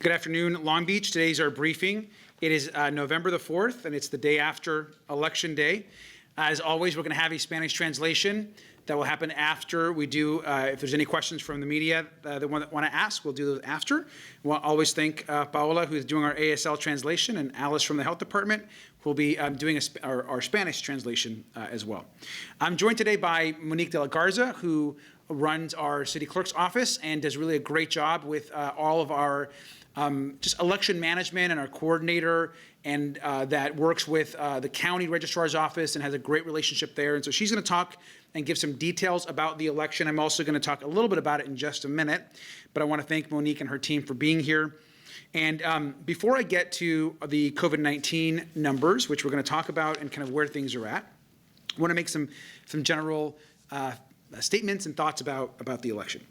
Good afternoon, Long Beach. Today's our briefing. It is November the 4th, and it's the day after Election Day. As always, we're going to have a Spanish translation that will happen after we do. If there's any questions from the media that want to ask, we'll do those after. We'll always thank Paola, who's doing our ASL translation, and Alice from the Health Department, who will be doing our Spanish translation as well. I'm joined today by Monique de la Garza, who runs our city clerk's office and does really a great job with all of our just election management, and our coordinator, and that works with the county registrar's office and has a great relationship there. And so she's going to talk and give some details about the election. I'm also going to talk a little bit about it in just a minute, but I want to thank Monique and her team for being here. And before I get to the COVID-19 numbers, which we're going to talk about and kind of where things are at, I want to make some general statements and thoughts about the election.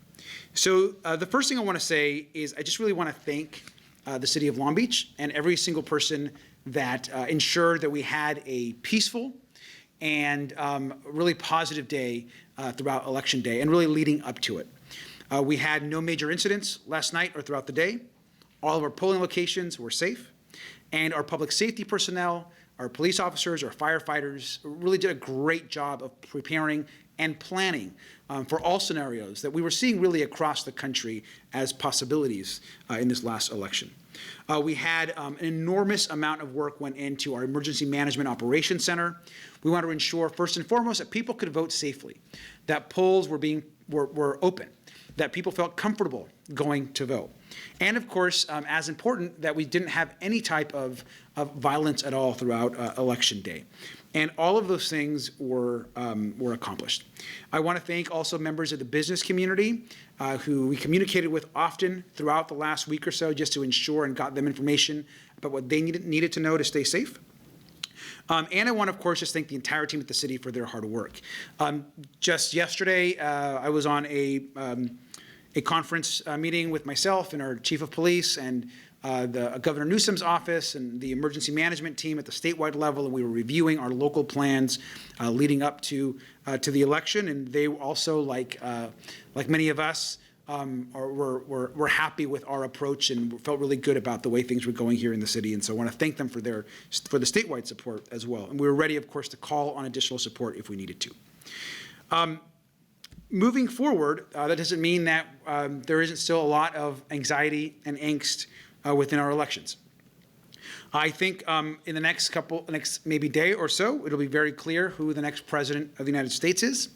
So the first thing I want to say is I just really want to thank the city of Long Beach and every single person that ensured that we had a peaceful and really positive day throughout Election Day and really leading up to it. We had no major incidents last night or throughout the day. All of our polling locations were safe, and our public safety personnel, our police officers, our firefighters really did a great job of preparing and planning for all scenarios that we were seeing really across the country as possibilities in this last election. We had an enormous amount of work went into our Emergency Management Operations Center. We wanted to ensure, first and foremost, that people could vote safely, that polls were open, that people felt comfortable going to vote. And of course, as important, that we didn't have any type of violence at all throughout Election Day. And all of those things were accomplished. I want to thank also members of the business community who we communicated with often throughout the last week or so, just to ensure and got them information about what they needed to know to stay safe. And I want to, of course, just thank the entire team at the city for their hard work. Just yesterday, I was on a conference meeting with myself and our chief of police and the Governor Newsom's office and the emergency management team at the statewide level, and we were reviewing our local plans leading up to the election. And they also, like many of us, were happy with our approach and felt really good about the way things were going here in the city. And so I want to thank them for the statewide support as well. And we were ready, of course, to call on additional support if we needed to. Moving forward, that doesn't mean that there isn't still a lot of anxiety and angst within our elections. I think in the next maybe day or so, it'll be very clear who the next president of the United States is.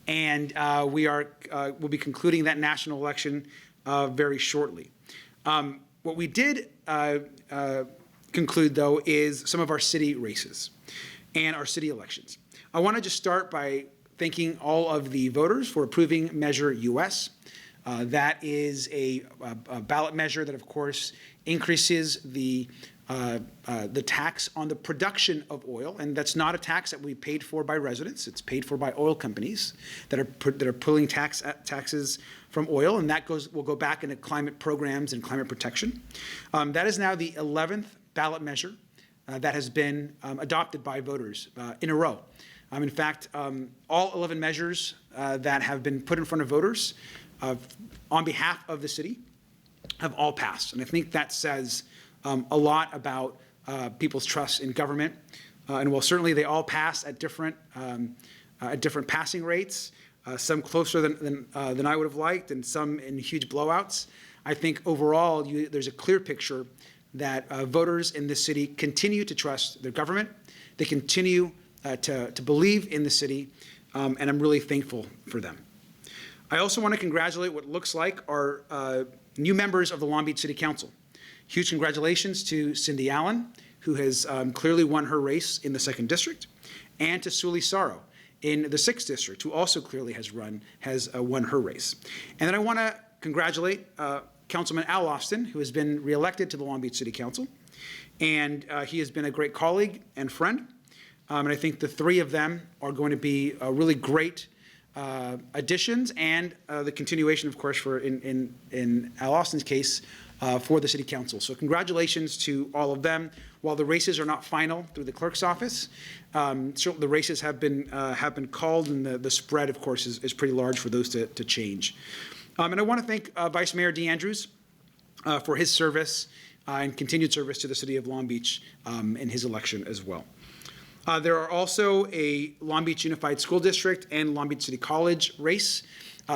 And we'll be concluding that national election very shortly. What we did conclude, though, is some of our city races and our city elections. I want to just start by thanking all of the voters for approving Measure US. That is a ballot measure that, of course, increases the tax on the production of oil, and that's not a tax that we paid for by residents. It's paid for by oil companies that are pulling taxes from oil, and that will go back into climate programs and climate protection. That is now the 11th ballot measure that has been adopted by voters in a row. In fact, all 11 measures that have been put in front of voters on behalf of the city have all passed. And I think that says a lot about people's trust in government. And while certainly they all pass at different passing rates, some closer than I would have liked and some in huge blowouts, I think overall there's a clear picture that voters in this city continue to trust their government. They continue to believe in the city, and I'm really thankful for them. I also want to congratulate what looks like our new members of the Long Beach City Council. Huge congratulations to Cindy Allen, who has clearly won her race in the 2nd District, and to Saro in the 6th District, who also clearly has won her race. And then I want to congratulate Councilman Al Austin, who has been reelected to the Long Beach City Council, and he has been a great colleague and friend. And I think the three of them are going to be really great additions, and the continuation, of course, for in Al Austin's case, for the City Council. So congratulations to all of them. While the races are not final through the clerk's office, the races have been called, and the spread, of course, is pretty large for those to change. And I want to thank Vice Mayor DeAndrews for his service and continued service to the city of Long Beach in his election as well. There are also a Long Beach Unified School District and Long Beach City College race.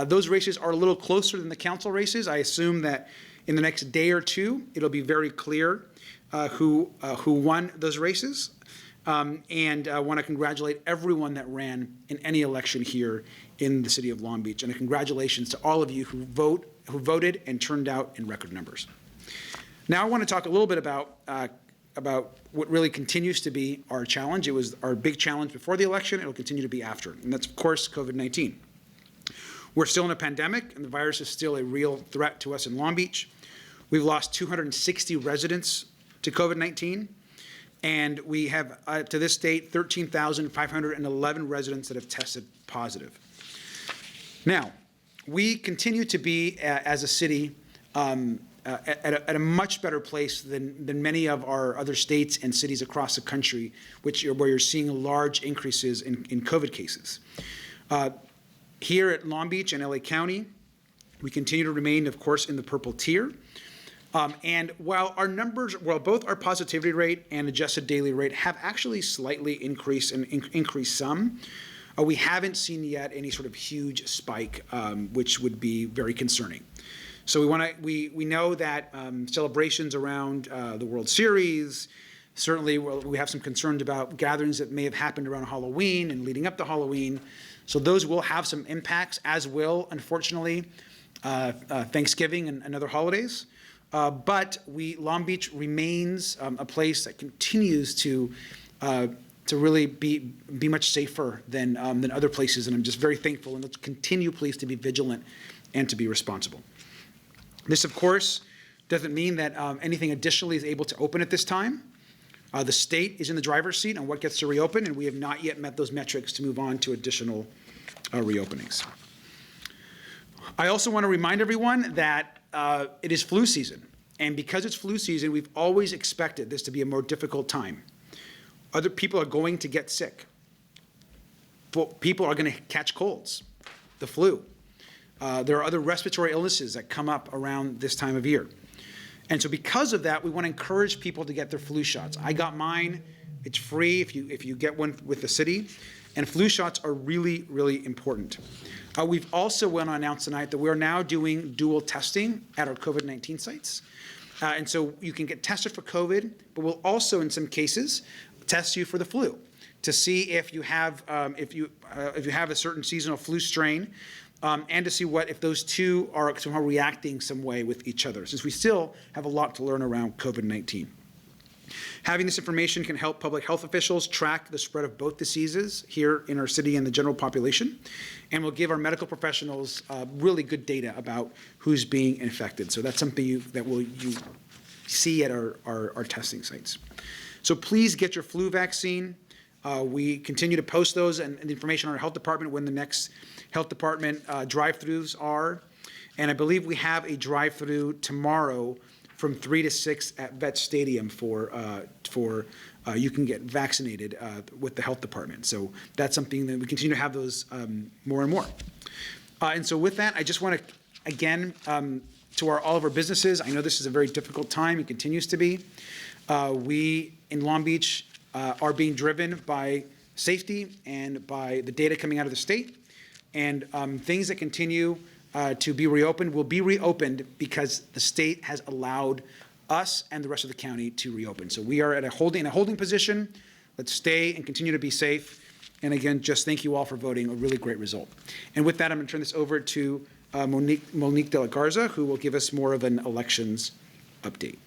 Those races are a little closer than the council races. I assume that in the next day or two, it'll be very clear who won those races. And I want to congratulate everyone that ran in any election here in the city of Long Beach. And a congratulations to all of you who voted and turned out in record numbers. Now I want to talk a little bit about what really continues to be our challenge. It was our big challenge before the election. It will continue to be after. And that's, of course, COVID-19. We're still in a pandemic, and the virus is still a real threat to us in Long Beach. We've lost 260 residents to COVID-19. And we have, to this date, 13,511 residents that have tested positive. Now, we continue to be, as a city, at a much better place than many of our other states and cities across the country, where you're seeing large increases in COVID cases. Here at Long Beach and LA County, we continue to remain, of course, in the purple tier. And while both our positivity rate and adjusted daily rate have actually slightly increased and increased some, we haven't seen yet any sort of huge spike, which would be very concerning. So we know that celebrations around the World Series, certainly we have some concerns about gatherings that may have happened around Halloween and leading up to Halloween. So those will have some impacts, as will, unfortunately, Thanksgiving and other holidays. But Long Beach remains a place that continues to really be much safer than other places, and I'm just very thankful. And let's continue, please, to be vigilant and to be responsible. This, of course, doesn't mean that anything additionally is able to open at this time. The state is in the driver's seat on what gets to reopen, and we have not yet met those metrics to move on to additional reopenings. I also want to remind everyone that it is flu season, and because it's flu season, we've always expected this to be a more difficult time. Other people are going to get sick. People are going to catch colds, the flu. There are other respiratory illnesses that come up around this time of year. And so because of that, we want to encourage people to get their flu shots. I got mine. It's free if you get one with the city. And flu shots are really, really important. We've also want to announce tonight that we're now doing dual testing at our COVID-19 sites. And so you can get tested for COVID, but we'll also, in some cases, test you for the flu to see if you have a certain seasonal flu strain. And to see if those two are somehow reacting some way with each other, since we still have a lot to learn around COVID-19. Having this information can help public health officials track the spread of both diseases here in our city and the general population, and will give our medical professionals really good data about who's being infected. So that's something you see at our testing sites. So please get your flu vaccine. We continue to post those and the information on our health department when the next health department drive-thrus are. And I believe we have a drive-thru tomorrow from 3 to 6 at Vet Stadium for you can get vaccinated with the health department. So that's something that we continue to have those more and more. And so with that, I just want to, again, to all of our businesses, I know this is a very difficult time. It continues to be. We in Long Beach are being driven by safety and by the data coming out of the state. And things that continue to be reopened will be reopened because the state has allowed us and the rest of the county to reopen. So we are at a holding position. Let's stay and continue to be safe. And again, just thank you all for voting, a really great result. And with that, I'm going to turn this over to Monique de la Garza, who will give us more of an elections update.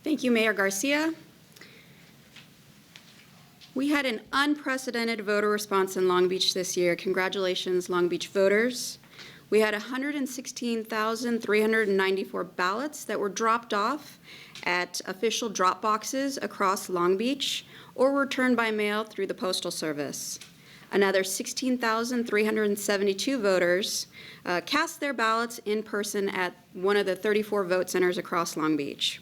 Thank you, Mayor Garcia. We had an unprecedented voter response in Long Beach this year. Congratulations, Long Beach voters. We had 116,394 ballots that were dropped off at official drop boxes across Long Beach or returned by mail through the Postal Service. Another 16,372 voters cast their ballots in person at one of the 34 vote centers across Long Beach.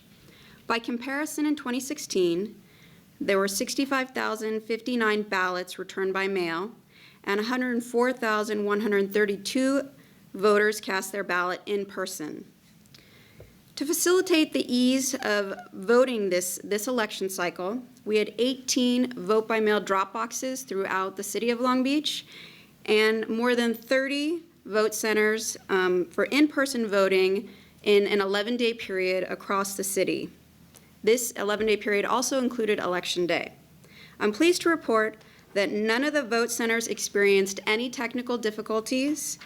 By comparison, in 2016, there were 65,059 ballots returned by mail, and 104,132 voters cast their ballot in person. To facilitate the ease of voting this election cycle, we had 18 vote-by-mail drop boxes throughout the city of Long Beach and more than 30 vote centers for in-person voting in an 11-day period across the city. This 11-day period also included Election Day. I'm pleased to report that none of the vote centers experienced any technical difficulties,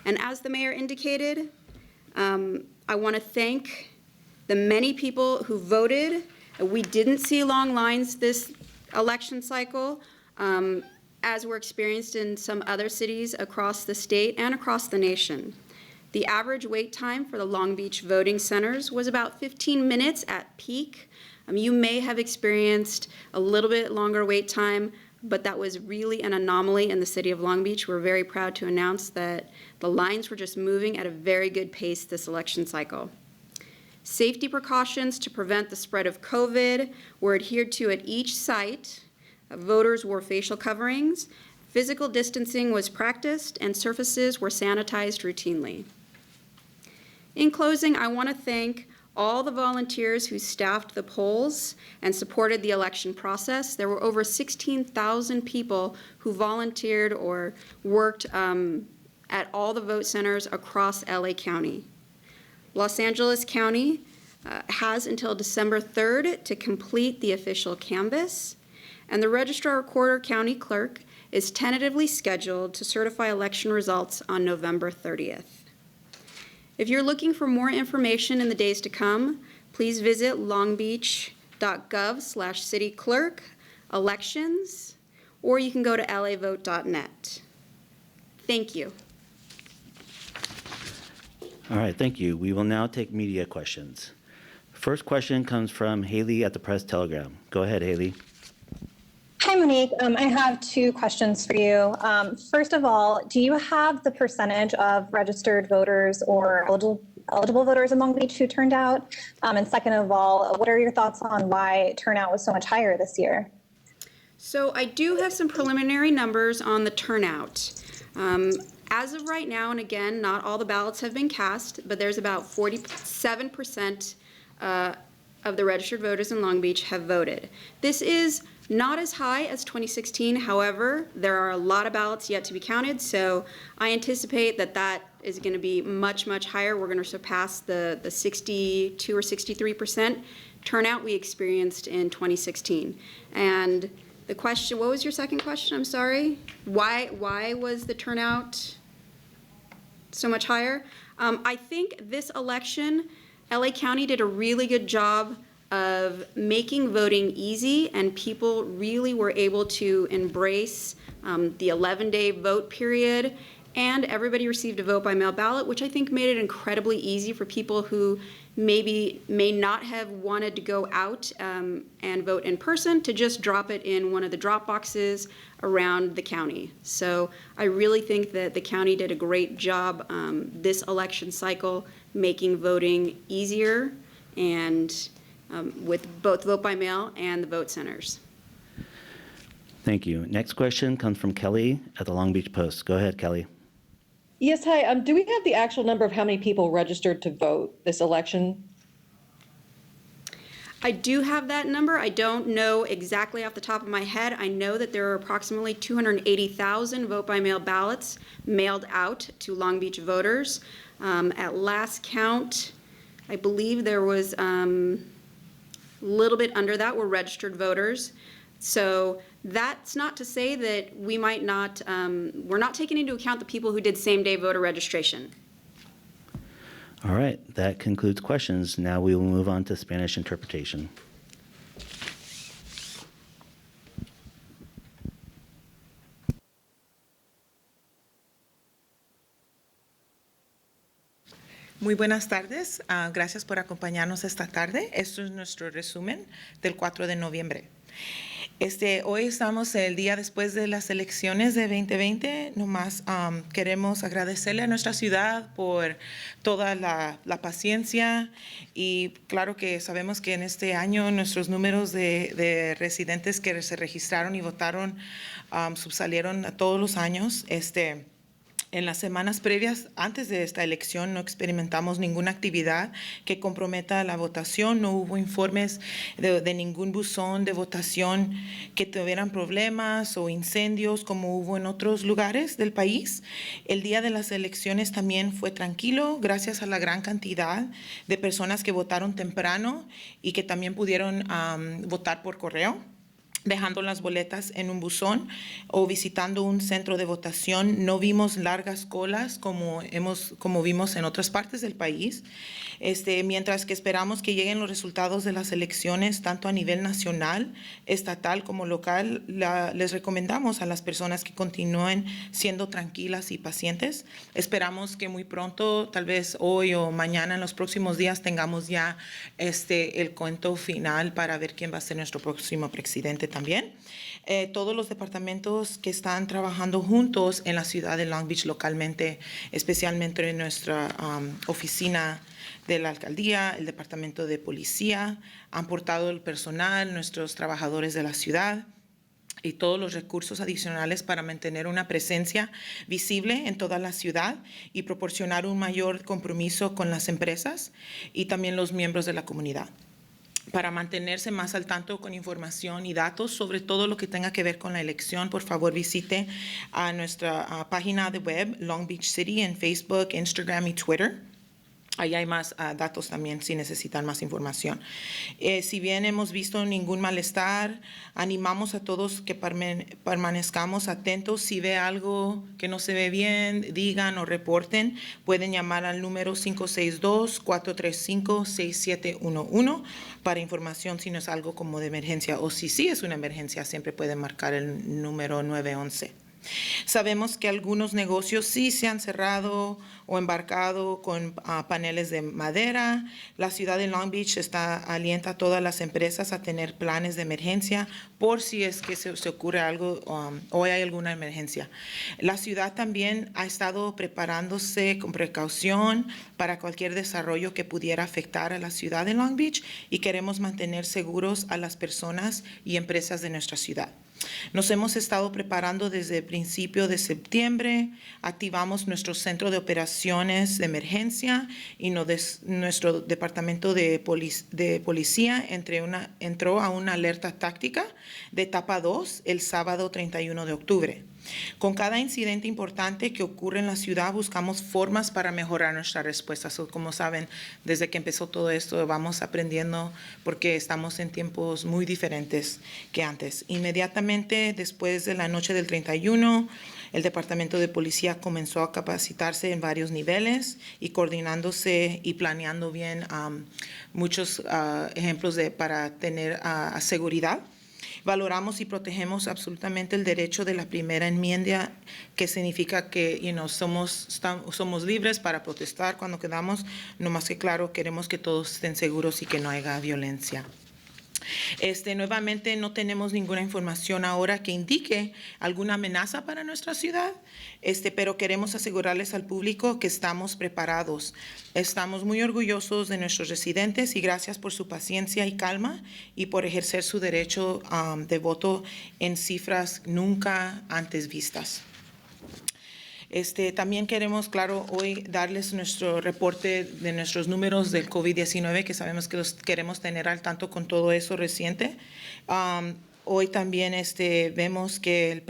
and as the mayor indicated, I want to thank the many people who voted. We didn't see long lines this election cycle, as were experienced in some other cities across the state and across the nation. The average wait time for the Long Beach voting centers was about 15 minutes at peak. You may have experienced a little bit longer wait time, but that was really an anomaly in the city of Long Beach. We're very proud to announce that the lines were just moving at a very good pace this election cycle. Safety precautions to prevent the spread of COVID were adhered to at each site. Voters wore facial coverings, physical distancing was practiced, and surfaces were sanitized routinely. In closing, I want to thank all the volunteers who staffed the polls and supported the election process. There were over 16,000 people who volunteered or worked at all the vote centers across LA County. Los Angeles County has until December 3rd to complete the official canvass, and the Registrar Recorder County Clerk is tentatively scheduled to certify election results on November 30th. If you're looking for more information in the days to come, please visit longbeach.gov/cityclerk elections, or you can go to lavote.net. Thank you. All right, thank you. We will now take media questions. First question comes from Haley at the Press Telegram. Go ahead, Haley. Hi, Monique. I have two questions for you. First of all, do you have the percentage of registered voters or eligible voters in Long Beach who turned out? And second of all, what are your thoughts on why turnout was so much higher this year? So I do have some preliminary numbers on the turnout. As of right now, and again, not all the ballots have been cast, but there's about 47% of the registered voters in Long Beach have voted. This is not as high as 2016. However, there are a lot of ballots yet to be counted, so I anticipate that that is going to be much, much higher. We're going to surpass the 62 or 63% turnout we experienced in 2016. And the question, what was your second question? I'm sorry. Why was the turnout so much higher? I think this election, LA County did a really good job of making voting easy, and people really were able to embrace the 11-day vote period, and everybody received a vote-by-mail ballot, which I think made it incredibly easy for people who may not have wanted to go out and vote in person to just drop it in one of the drop boxes around the county. So I really think that the county did a great job this election cycle making voting easier, and with both vote by mail and the vote centers. Thank you. Next question comes from Kelly at the Long Beach Post. Go ahead, Kelly. Yes, hi. Do we have the actual number of how many people registered to vote this election? I do have that number. I don't know exactly off the top of my head. I know that there are approximately 280,000 vote-by-mail ballots mailed out to Long Beach voters. At last count, I believe there was a little bit under that were registered voters. So that's not to say that we might not, we're not taking into account the people who did same-day voter registration. All right, that concludes questions. Now we will move on to Spanish interpretation. Muy buenas tardes. Gracias por acompañarnos esta tarde. Esto es nuestro resumen del 4 de noviembre. Hoy estamos el día después de las elecciones de 2020. Nomás queremos agradecerle a nuestra ciudad por toda la paciencia y claro que sabemos que en este año nuestros números de residentes que se registraron y votaron subsalieron a todos los años. En las semanas previas, antes de esta elección, no experimentamos ninguna actividad que comprometa la votación. No hubo informes de ningún buzón de votación que tuvieran problemas o incendios como hubo en otros lugares del país. El día de las elecciones también fue tranquilo, gracias a la gran cantidad de personas que votaron temprano y que también pudieron votar por correo, dejando las boletas en un buzón o visitando un centro de votación. No vimos largas colas como vimos en otras partes del país. Mientras que esperamos que lleguen los resultados de las elecciones, tanto a nivel nacional, estatal como local, les recomendamos a las personas que continúen siendo tranquilas y pacientes. Esperamos que muy pronto, tal vez hoy o mañana, en los próximos días, tengamos ya el cuento final para ver quién va a ser nuestro próximo presidente también. Todos los departamentos que están trabajando juntos en la ciudad de Long Beach localmente, especialmente en nuestra oficina de la alcaldía, el departamento de policía, han portado el personal, nuestros trabajadores de la ciudad y todos los recursos adicionales para mantener una presencia visible en toda la ciudad y proporcionar un mayor compromiso con las empresas y también los miembros de la comunidad. Para mantenerse más al tanto con información y datos sobre todo lo que tenga que ver con la elección, por favor visite a nuestra página de web, Long Beach City, en Facebook, Instagram y Twitter. Ahí hay más datos también si necesitan más información. Si bien hemos visto ningún malestar, animamos a todos que permanezcamos atentos. Si ve algo que no se ve bien, digan o reporten. Pueden llamar al número 562-435-6711 para información si no es algo como de emergencia o si sí es una emergencia, siempre pueden marcar el número 911. Sabemos que algunos negocios sí se han cerrado o embarcado con paneles de madera. La ciudad de Long Beach alienta a todas las empresas a tener planes de emergencia por si es que se ocurre algo o hay alguna emergencia. La ciudad también ha estado preparándose con precaución para cualquier desarrollo que pudiera afectar a la ciudad de Long Beach y queremos mantener seguros a las personas y empresas de nuestra ciudad. Nos hemos estado preparando desde el principio de septiembre, activamos nuestro centro de operaciones de emergencia y nuestro departamento de policía entró a una alerta táctica de etapa 2 el sábado 31 de octubre. Con cada incidente importante que ocurre en la ciudad, buscamos formas para mejorar nuestra respuesta. Como saben, desde que empezó todo esto, vamos aprendiendo porque estamos en tiempos muy diferentes que antes. Inmediatamente después de la noche del 31, el Departamento de Policía comenzó a capacitarse en varios niveles y coordinándose y planeando bien muchos ejemplos para tener seguridad. Valoramos y protegemos absolutamente el derecho de la primera enmienda, que significa que somos libres para protestar cuando queramos, no más que claro, queremos que todos estén seguros y que no haya violencia. Nuevamente no tenemos ninguna información ahora que indique alguna amenaza para nuestra ciudad, pero queremos asegurarles al público que estamos preparados. Estamos muy orgullosos de nuestros residentes y gracias por su paciencia y calma y por ejercer su derecho de voto en cifras nunca antes vistas. También queremos, claro, hoy darles nuestro reporte de nuestros números del COVID-19, que sabemos que los queremos tener al tanto con todo eso reciente. Hoy también vemos que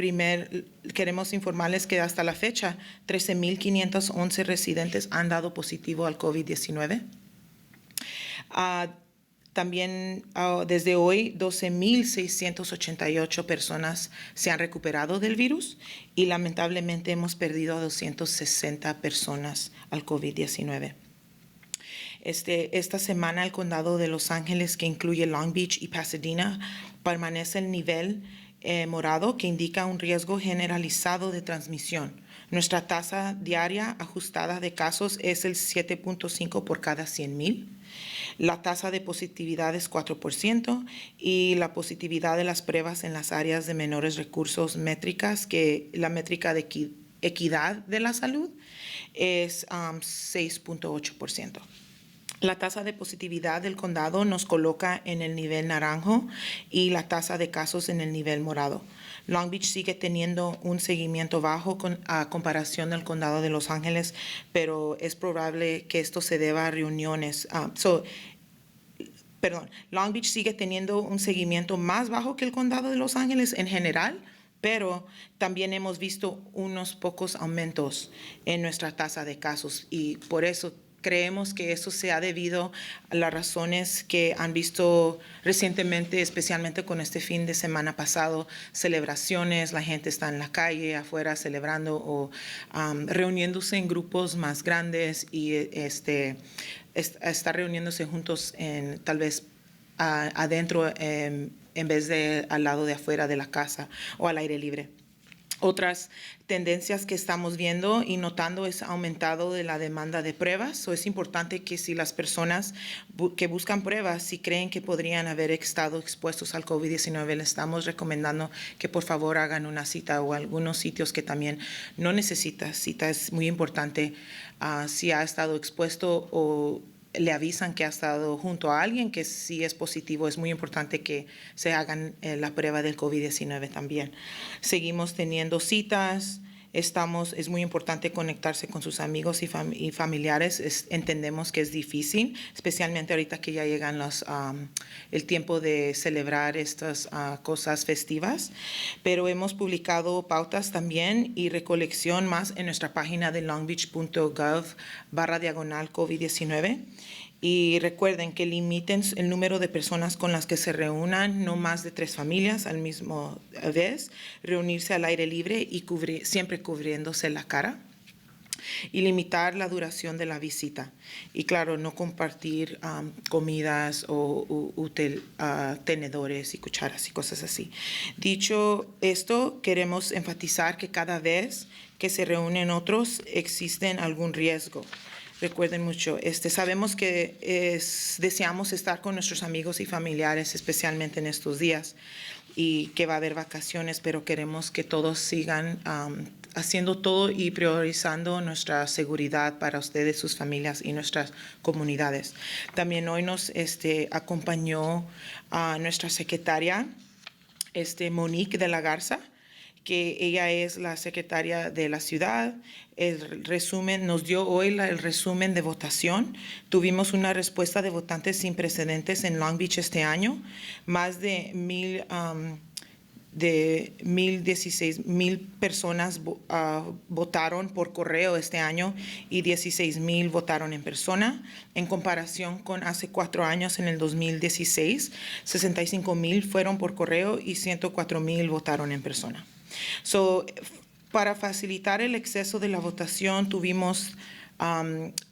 queremos informarles que hasta la fecha 13,511 residentes han dado positivo al COVID-19. También desde hoy 12,688 personas se han recuperado del virus y lamentablemente hemos perdido a 260 personas al COVID-19. Esta semana el condado de Los Ángeles, que incluye Long Beach y Pasadena, permanece en nivel morado que indica un riesgo generalizado de transmisión. Nuestra tasa diaria ajustada de casos es el 7.5 por cada 100,000. La tasa de positividad es 4% y la positividad de las pruebas en las áreas de menores recursos métricas, que la métrica de equidad de la salud, es 6.8%. La tasa de positividad del condado nos coloca en el nivel naranjo y la tasa de casos en el nivel morado. Long Beach sigue teniendo un seguimiento bajo a comparación del condado de Los Ángeles, pero es probable que esto se deba a reuniones. Long Beach sigue teniendo un seguimiento más bajo que el condado de Los Ángeles en general, pero también hemos visto unos pocos aumentos en nuestra tasa de casos y por eso creemos que eso se ha debido a las razones que han visto recientemente, especialmente con este fin de semana pasado, celebraciones, la gente está en la calle, afuera celebrando o reuniéndose en grupos más grandes y está reuniéndose juntos tal vez adentro en vez de al lado de afuera de la casa o al aire libre. Otras tendencias que estamos viendo y notando es aumentado de la demanda de pruebas. Es importante que si las personas que buscan pruebas, si creen que podrían haber estado expuestos al COVID-19, les estamos recomendando que por favor hagan una cita o algunos sitios que también no necesitan cita. Es muy importante si ha estado expuesto o le avisan que ha estado junto a alguien que sí es positivo, es muy importante que se hagan la prueba del COVID-19 también. Seguimos teniendo citas, es muy importante conectarse con sus amigos y familiares. Entendemos que es difícil, especialmente ahorita que ya llegan el tiempo de celebrar estas cosas festivas, pero hemos publicado pautas también y recolección más en nuestra página de longbeach.gov/COVID-19. Y recuerden que limiten el número de personas con las que se reúnan, no más de 3 familias al mismo vez, reunirse al aire libre y siempre cubriéndose la cara. Y limitar la duración de la visita. Y claro, no compartir comidas o tenedores y cucharas y cosas así. Dicho esto, queremos enfatizar que cada vez que se reúnen otros, existen algún riesgo. Recuerden mucho, sabemos que deseamos estar con nuestros amigos y familiares, especialmente en estos días, y que va a haber vacaciones, pero queremos que todos sigan haciendo todo y priorizando nuestra seguridad para ustedes, sus familias y nuestras comunidades. También hoy nos acompañó nuestra secretaria, Monique de la Garza, que ella es la secretaria de la ciudad. Nos dio hoy el resumen de votación. Tuvimos una respuesta de votantes sin precedentes en Long Beach este año. Más de 1,016,000 personas votaron por correo este año y 16,000 votaron en persona. En comparación con hace 4 años, en el 2016, 65,000 fueron por correo y 104,000 votaron en persona. Para facilitar el acceso de la votación, tuvimos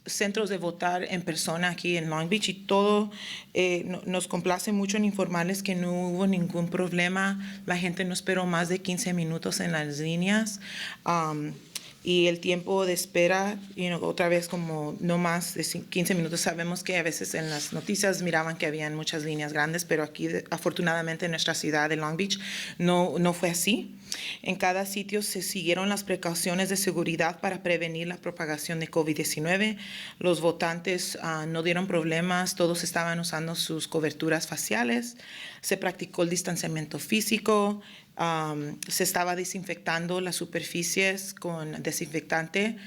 centros de votar en persona aquí en Long Beach y todo. Nos complace mucho en informarles que no hubo ningún problema. La gente no esperó más de 15 minutos en las líneas. Y el tiempo de espera, otra vez como no más de 15 minutos. Sabemos que a veces en las noticias miraban que habían muchas líneas grandes, pero aquí afortunadamente en nuestra ciudad de Long Beach no fue así. En cada sitio se siguieron las precauciones de seguridad para prevenir la propagación de COVID-19. Los votantes no dieron problemas, todos estaban usando sus coberturas faciales, se practicó el distanciamiento físico, se estaba desinfectando las superficies con desinfectante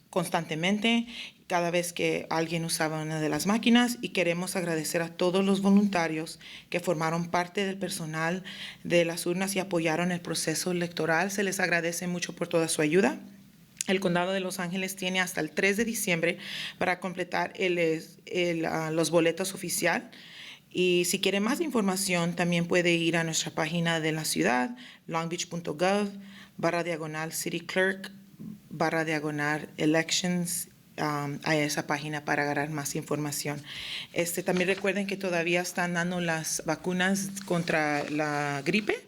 constantemente cada vez que alguien usaba una de las máquinas, y queremos agradecer a todos los voluntarios que formaron parte del personal de las urnas y apoyaron el proceso electoral. Se les agradece mucho por toda su ayuda. El Condado de Los Ángeles tiene hasta el 3 de diciembre para completar los boletos oficial. Y si quiere más información, también puede ir a nuestra página de la ciudad, longbeach.gov/City Clerk /elections, a esa página para agarrar más información. También recuerden que todavía están dando las vacunas contra la gripe.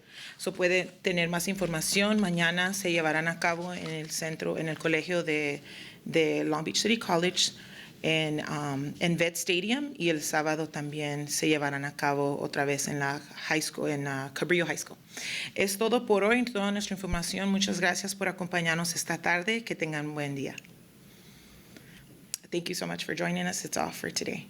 Puede tener más información. Mañana se llevarán a cabo en el colegio de Long Beach City College en Vet Stadium, y el sábado también se llevarán a cabo otra vez en la high school, en Cabrillo High School. Es todo por hoy, toda nuestra información. Muchas gracias por acompañarnos esta tarde. Que tengan un buen día. Thank you so much for joining us. It's all for today.